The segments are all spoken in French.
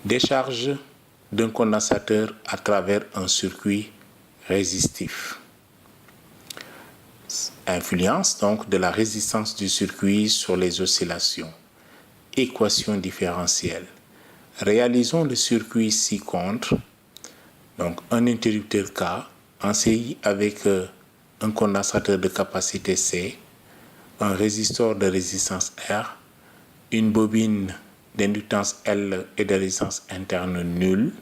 Décharge d'un condensateur à travers un circuit résistif. Influence donc de la résistance du circuit sur les oscillations. Équation différentielle. Réalisons le circuit ci-contre, donc un interrupteur K, en série avec un condensateur de capacité C, un résistor de résistance R, une bobine d'inductance L et de résistance interne nulle.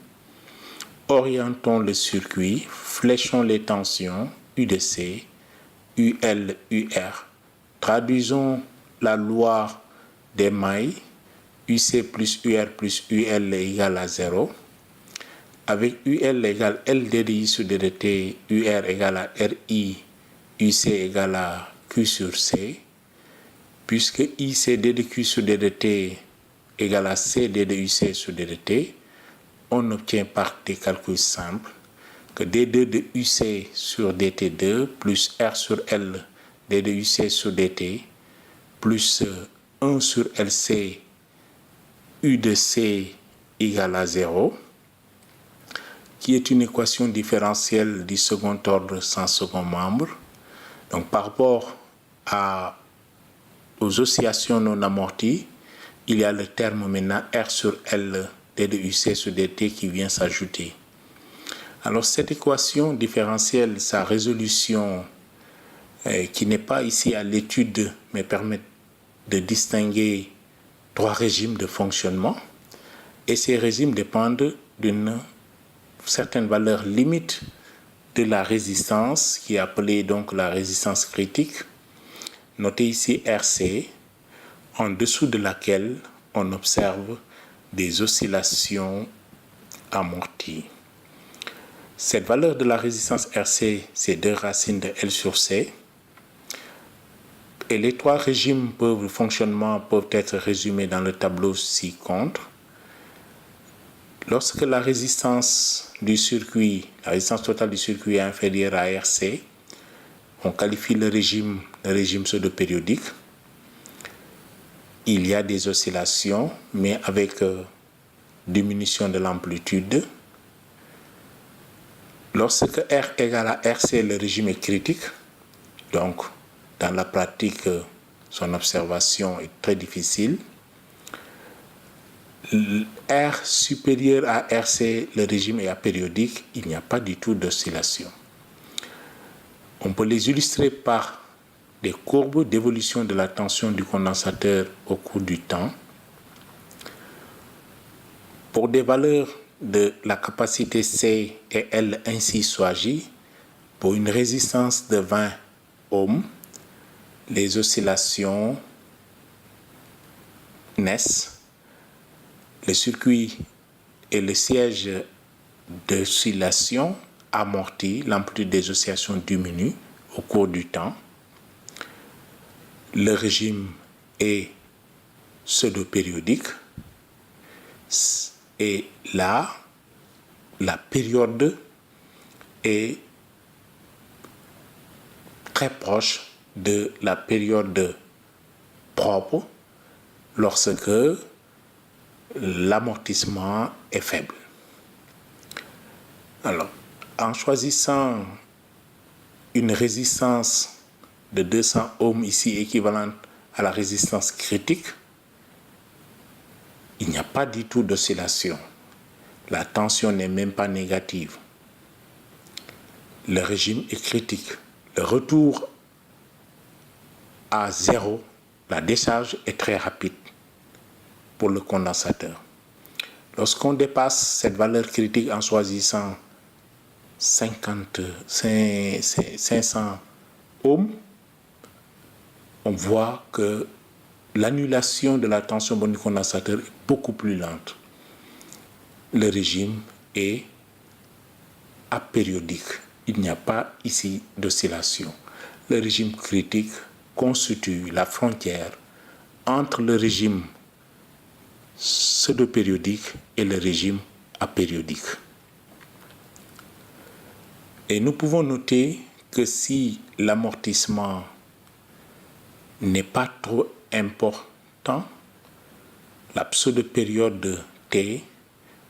Orientons le circuit, fléchons les tensions U de C, UL, UR. Traduisons la loi des mailles, UC plus UR plus UL égale à 0. Avec UL égale LDDI sur DDT, UR égale à RI, UC égale à Q sur C. Puisque IC DDQ sur DDT égale à C DDUC sur DDT, on obtient par des calculs simples que D2 de UC sur DT2 plus R sur L D2UC sur DT plus 1 sur LC U de C égale à 0, qui est une équation différentielle du second ordre sans second membre. Donc par rapport aux oscillations non amorties, il y a le terme maintenant R sur L D de UC sur DT qui vient s'ajouter. Alors cette équation différentielle, sa résolution qui n'est pas ici à l'étude, mais permet de distinguer trois régimes de fonctionnement. Et ces régimes dépendent d'une certaine valeur limite de la résistance, qui est appelée donc la résistance critique, notée ici RC, en dessous de laquelle on observe des oscillations amorties. Cette valeur de la résistance RC, c'est 2 racines de L sur C. Et les trois régimes de fonctionnement peuvent être résumés dans le tableau ci-contre. Lorsque la résistance du circuit, la résistance totale du circuit est inférieure à RC, on qualifie le régime pseudo-périodique. Il y a des oscillations, mais avec diminution de l'amplitude. Lorsque R égale à RC, le régime est critique. Donc, dans la pratique, son observation est très difficile. R supérieur à RC, le régime est apériodique. Il n'y a pas du tout d'oscillation. On peut les illustrer par des courbes d'évolution de la tension du condensateur au cours du temps. Pour des valeurs de la capacité C et L ainsi choisies, pour une résistance de 20 ohms, les oscillations naissent. Le circuit et le siège d'oscillation amortit, l'amplitude des oscillations diminue au cours du temps. Le régime est pseudo-périodique. Et là, la période est très proche de la période propre lorsque l'amortissement est faible. Alors, en choisissant une résistance de 200 ohms ici équivalente à la résistance critique, il n'y a pas du tout d'oscillation. La tension n'est même pas négative. Le régime est critique. Le retour à zéro, la décharge est très rapide pour le condensateur. Lorsqu'on dépasse cette valeur critique en choisissant 500 ohms, on voit que l'annulation de la tension bonne du condensateur est beaucoup plus lente. Le régime est apériodique. Il n'y a pas ici d'oscillation. Le régime critique constitue la frontière entre le régime pseudo-périodique et le régime apériodique. Et nous pouvons noter que si l'amortissement n'est pas trop important, la pseudo-période T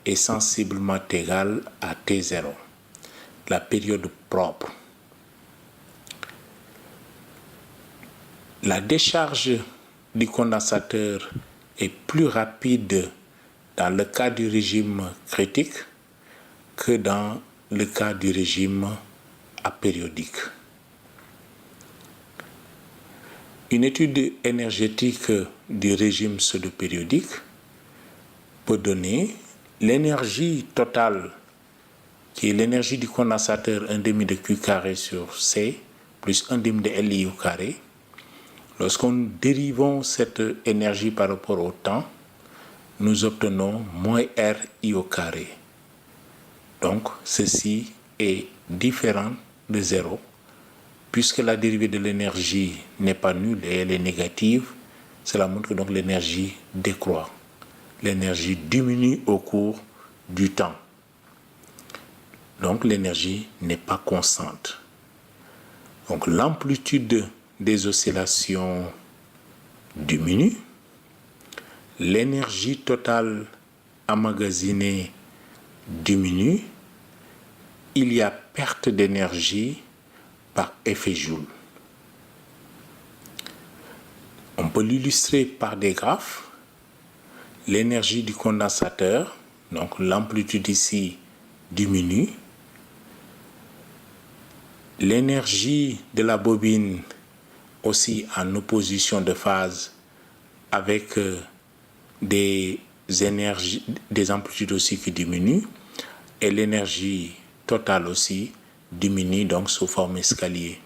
est sensiblement égale à T0, la période propre. La décharge du condensateur est plus rapide dans le cas du régime critique que dans le cas du régime apériodique. Une étude énergétique du régime pseudo-périodique peut donner l'énergie totale, qui est l'énergie du condensateur 1 demi de Q carré sur C plus 1 demi de LI au carré. Lorsqu'on dérivons cette énergie par rapport au temps, nous obtenons moins RI au carré. Donc, ceci est différent de 0. Puisque la dérivée de l'énergie n'est pas nulle et elle est négative, cela montre que donc l'énergie décroît. L'énergie diminue au cours du temps. Donc l'énergie n'est pas constante. Donc l'amplitude des oscillations diminue. L'énergie totale emmagasinée diminue. Il y a perte d'énergie par effet Joule. On peut l'illustrer par des graphes. L'énergie du condensateur, donc l'amplitude ici diminue. L'énergie de la bobine aussi en opposition de phase avec des amplitudes aussi qui diminuent. Et l'énergie totale aussi diminue donc sous forme escalier.